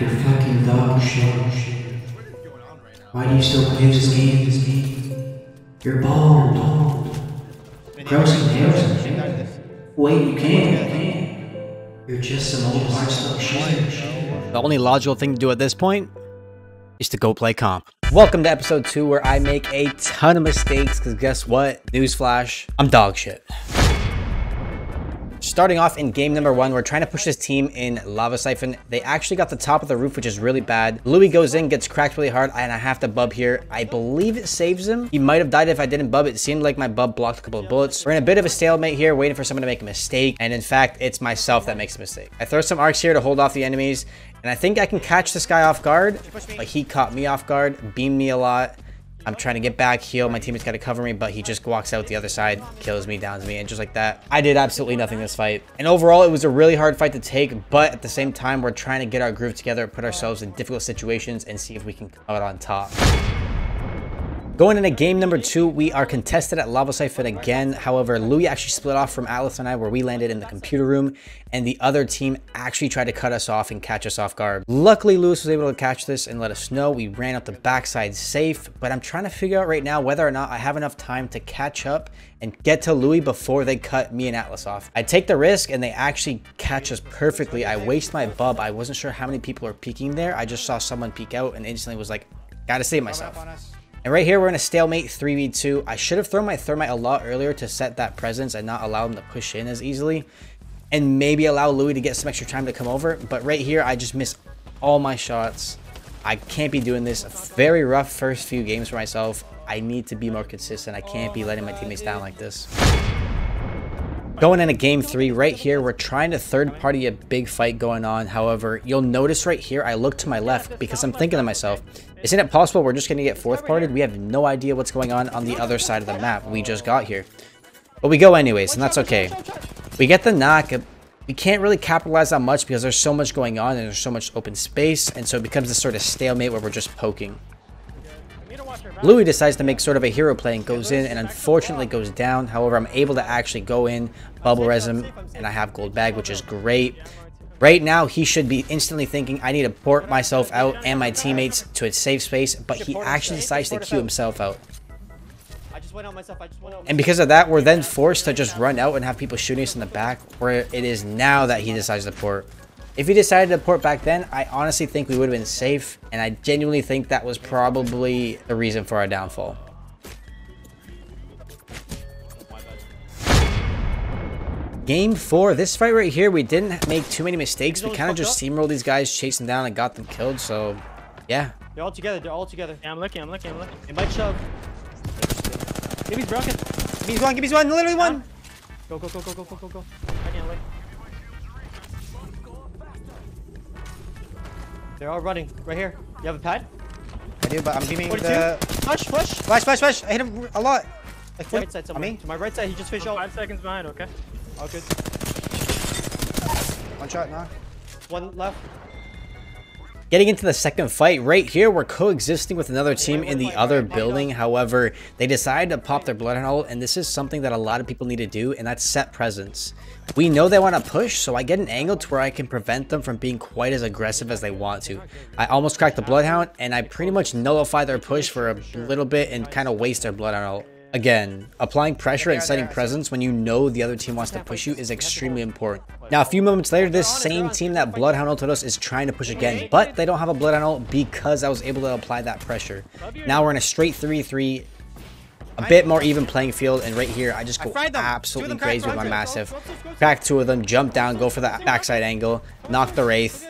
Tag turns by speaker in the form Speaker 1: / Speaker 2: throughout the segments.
Speaker 1: you're fucking dog shit. Why do you still play this game? You're bald. Gross and hairs. Wait, you can't. You're just some old hard shit.
Speaker 2: The only logical thing to do at this point is to go play comp. Welcome to episode 2, where I make a ton of mistakes, because guess what? Newsflash, I'm dog shit. Starting off in game number 1, we're trying to push this team in Lava Siphon. They actually got the top of the roof, which is really bad. Louis goes in, gets cracked really hard, and I have to bub here. I believe it saves him. He might have died if I didn't bub. It seemed like my bub blocked a couple of bullets. We're in a bit of a stalemate here, waiting for someone to make a mistake. And in fact, it's myself that makes a mistake. I throw some arcs here to hold off the enemies, and I think I can catch this guy off guard, but he caught me off guard, beamed me a lot. I'm trying to get back, heal. My teammate's got to cover me, but he just walks out the other side, kills me, downs me, and just like that, I did absolutely nothing this fight. And overall, it was a really hard fight to take, but at the same time, we're trying to get our groove together, put ourselves in difficult situations, and see if we can come out on top. Going into game number 2, we are contested at Lava Siphon again. However, Louis actually split off from Atlas and I, where we landed in the computer room, and the other team actually tried to cut us off and catch us off guard. Luckily, Louis was able to catch this and let us know. We ran up the backside safe, but I'm trying to figure out right now whether or not I have enough time to catch up and get to Louis before they cut me and Atlas off. I take the risk, and they actually catch us perfectly. I waste my bub. I wasn't sure how many people are peeking there. I just saw someone peek out and instantly was like, gotta save myself. And right here, we're in a stalemate 3v2. I should have thrown my thermite a lot earlier to set that presence and not allow them to push in as easily. And maybe allow Louis to get some extra time to come over. But right here, I just miss all my shots. I can't be doing this. A very rough first few games for myself. I need to be more consistent. I can't be letting my teammates down like this. Going into game 3, right here, we're trying to third party a big fight going on. However, you'll notice right here, I look to my left because I'm thinking to myself, isn't it possible we're just going to get fourth parted? We have no idea what's going on the other side of the map. We just got here. But we go anyways, and that's okay. We get the knock. We can't really capitalize on much because there's so much going on and there's so much open space. And so it becomes this sort of stalemate where we're just poking. Louis decides to make sort of a hero play and goes in and unfortunately goes down. However, I'm able to actually go in, bubble res him, and I have gold bag, which is great. Right now, he should be instantly thinking, I need to port myself out and my teammates to a safe space, but he actually decides to queue himself out. And because of that, we're then forced to just run out and have people shooting us in the back, where it is now that he decides to port. If he decided to port back then, I honestly think we would have been safe, and I genuinely think that was probably the reason for our downfall. Game 4, this fight right here, we didn't make too many mistakes. We kind of just steamrolled these guys, chased them down, and got them killed, so yeah.
Speaker 3: They're all together,
Speaker 4: Yeah, I'm looking.
Speaker 3: It might shove.
Speaker 4: Gibby's broken.
Speaker 2: Give me one, literally one!
Speaker 3: Go.
Speaker 4: I can't wait.
Speaker 3: They're all running. Right here. You have a pad?
Speaker 2: I do, but I'm beaming
Speaker 3: 42.
Speaker 2: the...
Speaker 3: Push!
Speaker 2: Flash! I hit him a lot. Like,
Speaker 3: Right side somewhere.
Speaker 2: me?
Speaker 3: To my right side, he just fished out.
Speaker 4: 5 seconds behind, okay?
Speaker 3: All good.
Speaker 2: One shot, knock.
Speaker 3: One left.
Speaker 2: Getting into the second fight, right here, we're coexisting with another team in the other building. However, they decided to pop their bloodhound ult, and this is something that a lot of people need to do, and that's set presence. We know they want to push, so I get an angle to where I can prevent them from being quite as aggressive as they want to. I almost cracked the bloodhound, and I pretty much nullify their push for a little bit and kind of waste their bloodhound ult. Again, applying pressure and setting presence when you know the other team wants to push you is extremely important. Now, a few moments later, this same team that Bloodhound ulted us is trying to push again, but they don't have a Bloodhound ult because I was able to apply that pressure. Now we're in a straight 3v3, a bit more even playing field, and right here, I just go absolutely crazy with my massive. Crack 2 of them, jump down, go for the backside angle, knock the Wraith.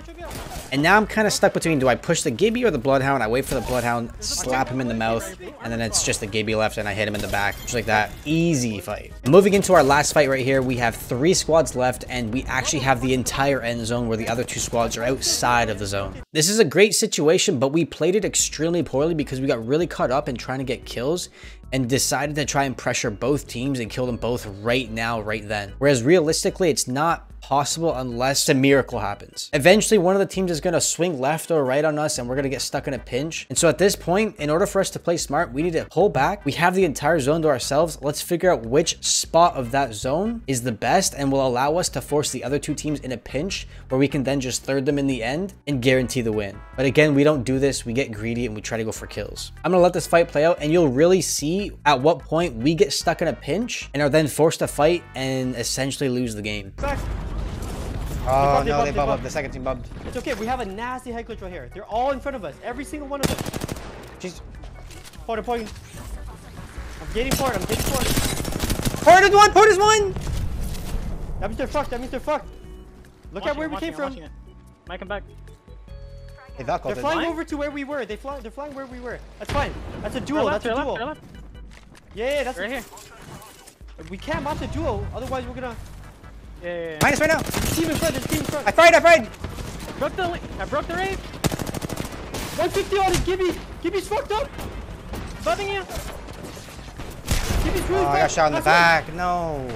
Speaker 2: And now I'm kind of stuck between, do I push the Gibby or the Bloodhound? I wait for the Bloodhound, slap him in the mouth, and then it's just the Gibby left, and I hit him in the back. Just like that. Easy fight. Moving into our last fight right here, we have 3 squads left, and we actually have the entire end zone where the other 2 squads are outside of the zone. This is a great situation, but we played it extremely poorly because we got really caught up in trying to get kills. and decided to try and pressure both teams and kill them both right now, right then. Whereas realistically, it's not possible unless a miracle happens. Eventually, one of the teams is going to swing left or right on us and we're going to get stuck in a pinch. And so at this point, in order for us to play smart, we need to pull back. We have the entire zone to ourselves. Let's figure out which spot of that zone is the best and will allow us to force the other two teams in a pinch where we can then just third them in the end and guarantee the win. But again, we don't do this. We get greedy and we try to go for kills. I'm going to let this fight play out and you'll really see at what point we get stuck in a pinch and are then forced to fight and essentially lose the game.
Speaker 3: Back.
Speaker 2: Oh,
Speaker 3: They
Speaker 2: no, they
Speaker 3: bubbed.
Speaker 2: bubbed. The second team bubbed.
Speaker 3: It's okay. We have a nasty head glitch right here. They're all in front of us. Every single one of them.
Speaker 2: Jeez.
Speaker 3: Point. I'm getting forward.
Speaker 2: Port is one! Port is one!
Speaker 3: That means they're fucked. Look at where we came from.
Speaker 4: Might come back.
Speaker 2: Hey, Valko,
Speaker 3: They're flying over to where we were. They're flying where we were. That's fine. That's a duel.
Speaker 4: Left.
Speaker 3: Yeah, that's
Speaker 4: right here.
Speaker 3: We can't match a duel. Otherwise, we're gonna.
Speaker 4: Yeah.
Speaker 2: Minus right now.
Speaker 3: There's a team in front.
Speaker 2: I fried.
Speaker 4: I broke the raid.
Speaker 3: 150 on it. Gibby's fucked up.
Speaker 4: Buzzing you.
Speaker 3: Gibby's really
Speaker 2: Oh, I got
Speaker 3: fucked.
Speaker 2: shot in the
Speaker 3: That's
Speaker 2: back. No.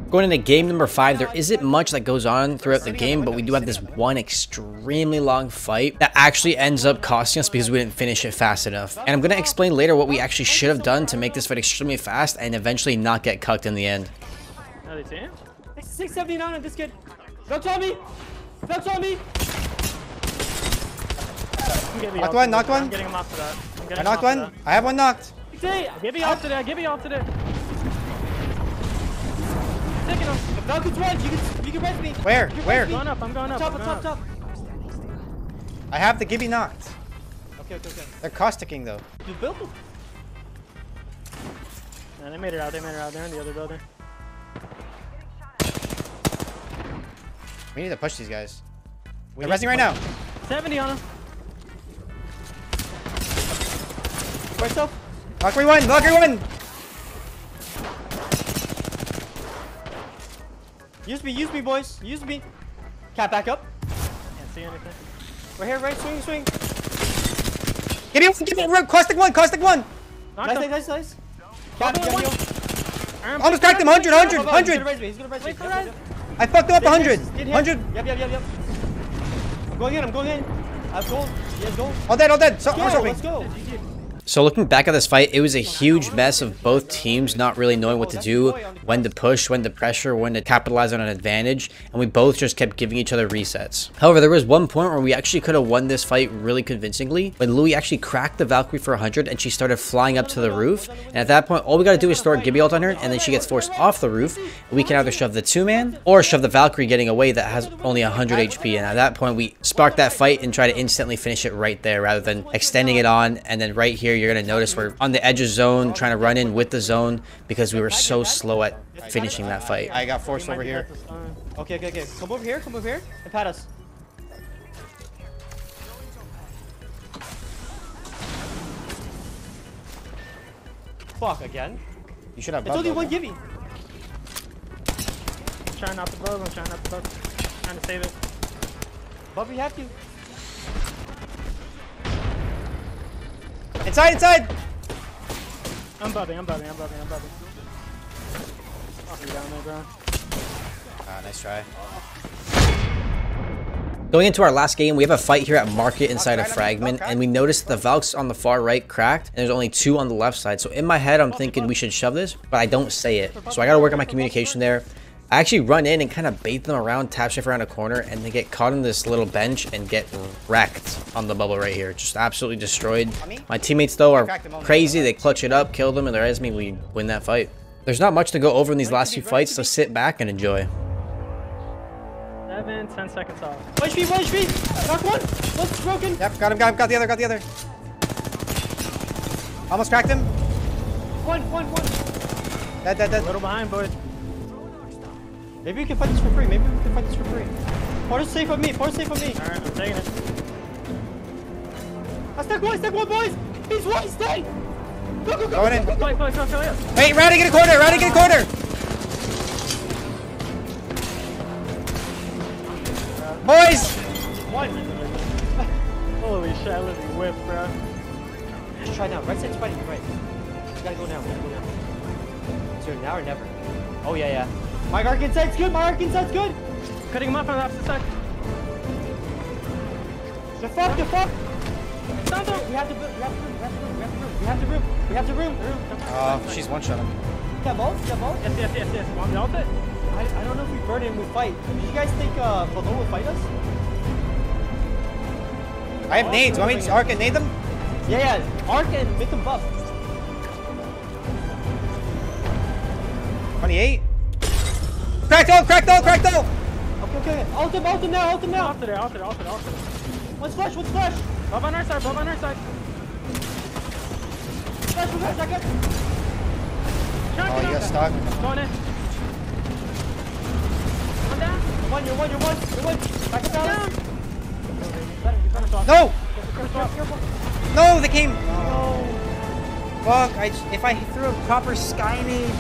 Speaker 2: Going into game number 5, there isn't much that goes on throughout the game, but we do have this one extremely long fight that actually ends up costing us because we didn't finish it fast enough. And I'm going to explain later what we actually should have done to make this fight extremely fast and eventually not get cucked in the end.
Speaker 4: Oh, they see him?
Speaker 3: 679 on this kid. Don't tell me.
Speaker 2: Knocked one.
Speaker 4: I'm getting him off to that.
Speaker 2: I knocked one. I have one knocked.
Speaker 4: Give me off to that. Taking him.
Speaker 3: Falcon's one. You can rest me.
Speaker 2: Where?
Speaker 3: Where?
Speaker 4: I'm going up.
Speaker 3: Top.
Speaker 2: I have the Gibby knocked.
Speaker 3: Okay.
Speaker 2: They're causticking though.
Speaker 3: You built it.
Speaker 4: Yeah, they made it out. They're in the other building.
Speaker 2: We need to push these guys. They're resting right now.
Speaker 4: 70 on him.
Speaker 3: Myself.
Speaker 2: Valkyrie one.
Speaker 3: Use me, boys. Use me. Cat back up.
Speaker 4: Can't see anything.
Speaker 3: We're here, right? Swing.
Speaker 2: Give me caustic one.
Speaker 4: Knocked him.
Speaker 3: Nice. Cat,
Speaker 4: Double
Speaker 3: got
Speaker 4: one.
Speaker 3: you.
Speaker 2: Almost cracked him. 100.
Speaker 3: He's gonna raise me.
Speaker 4: Wait for that.
Speaker 2: I fucked him up 100.
Speaker 3: Hit him.
Speaker 2: 100.
Speaker 3: Yep. I'm going in. I have gold. He has gold.
Speaker 2: All dead. So,
Speaker 3: Let's go.
Speaker 2: So looking back at this fight, it was a huge mess of both teams not really knowing what to do, when to push, when to pressure, when to capitalize on an advantage, and we both just kept giving each other resets. However, there was one point where we actually could have won this fight really convincingly, when Louis actually cracked the Valkyrie for 100 and she started flying up to the roof, and at that point, all we gotta do is store a Gibby ult on her, and then she gets forced off the roof, and we can either shove the 2-man, or shove the Valkyrie getting away that has only 100 HP, and at that point, we spark that fight and try to instantly finish it right there, rather than extending it on, and then right here, you're gonna notice we're on the edge of zone, trying to run in with the zone because we were so slow at finishing that fight. I got forced over here.
Speaker 3: Okay. Come over here, and pat us. Fuck, again?
Speaker 2: You should have
Speaker 3: It's only
Speaker 2: bubbed,
Speaker 3: one
Speaker 2: though.
Speaker 3: Gibby.
Speaker 4: I'm trying not to buzz. Trying to save it.
Speaker 3: But we have to.
Speaker 2: Inside!
Speaker 4: I'm bubbing. Fucking down there, bro.
Speaker 2: Nice try. Going into our last game, we have a fight here at Market inside a Fragment, and we noticed the Valks on the far right cracked, and there's only 2 on the left side. So in my head, I'm thinking we should shove this, but I don't say it. So I gotta work on my communication there. I actually run in and kind of bait them around, tap shift around a corner, and they get caught in this little bench and get wrecked on the bubble right here. Just absolutely destroyed. My teammates, though, are crazy. They clutch it up, kill them, and the rest of me, we win that fight. There's not much to go over in these last few fights, so sit back and enjoy.
Speaker 4: 10 seconds off.
Speaker 3: 1 HP. Knock one. One's broken.
Speaker 2: Yep, got him, got the other. Almost cracked him.
Speaker 3: One.
Speaker 2: Dead.
Speaker 4: A little behind, boys.
Speaker 3: Maybe we can fight this for free. Porter's safe on me.
Speaker 4: Alright, I'm taking it.
Speaker 3: I stuck one, boys. He's one. Stay. Go.
Speaker 2: Going in.
Speaker 4: Play.
Speaker 2: Wait, Rowdy, get a corner. Boys!
Speaker 3: One.
Speaker 4: Holy shit, I literally whipped, bro.
Speaker 3: Just try now. Right side's fighting. You're right. You gotta go now. You gotta go now. It's either now or never. Oh, yeah, yeah. My arc insight's good. My arc insight's good.
Speaker 4: Cutting him off on the opposite side.
Speaker 3: The fuck, the fuck.
Speaker 4: Down, down.
Speaker 3: We have to room. We have to room. We have to room. We have to room.
Speaker 2: She's one-shot him.
Speaker 3: You got both? You got both?
Speaker 4: Yes. Want me out it?
Speaker 3: I don't know if we burn it and we fight. Did you guys think below will fight us?
Speaker 2: I have nades. Want me to arc and nade them?
Speaker 3: Yeah. Arc and make them buff.
Speaker 2: 28. Cracked all.
Speaker 3: Okay. Ult him now.
Speaker 4: Off it.
Speaker 3: One's flash.
Speaker 4: Bob on our side.
Speaker 3: Flash, second.
Speaker 2: Oh, you got stuck.
Speaker 4: Going in. One down.
Speaker 3: You're one. Back up down.
Speaker 4: You better talk.
Speaker 2: No!
Speaker 3: Careful.
Speaker 2: No, they came.
Speaker 3: No.
Speaker 2: Fuck, if I threw a proper sky nade.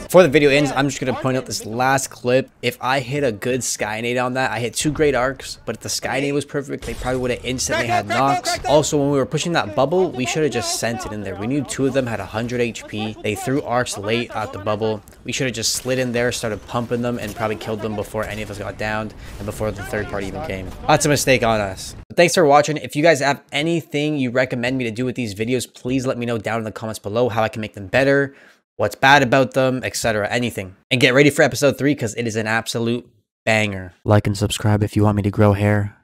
Speaker 2: Before the video ends, I'm just going to point out this last clip. If I hit a good sky nade on that, I hit 2 great arcs, but if the sky nade was perfect, they probably would have instantly had knocks. Also, when we were pushing that bubble, we should have just sent it in there. We knew 2 of them had 100 HP. They threw arcs late at the bubble. We should have just slid in there, started pumping them, and probably killed them before any of us got downed and before the third party even came. That's a mistake on us. But thanks for watching. If you guys have anything you recommend me to do with these videos, please let me know down in the comments below how I can make them better, what's bad about them, etc. Anything. And get ready for episode 3 because it is an absolute banger. Like and subscribe if you want me to grow hair.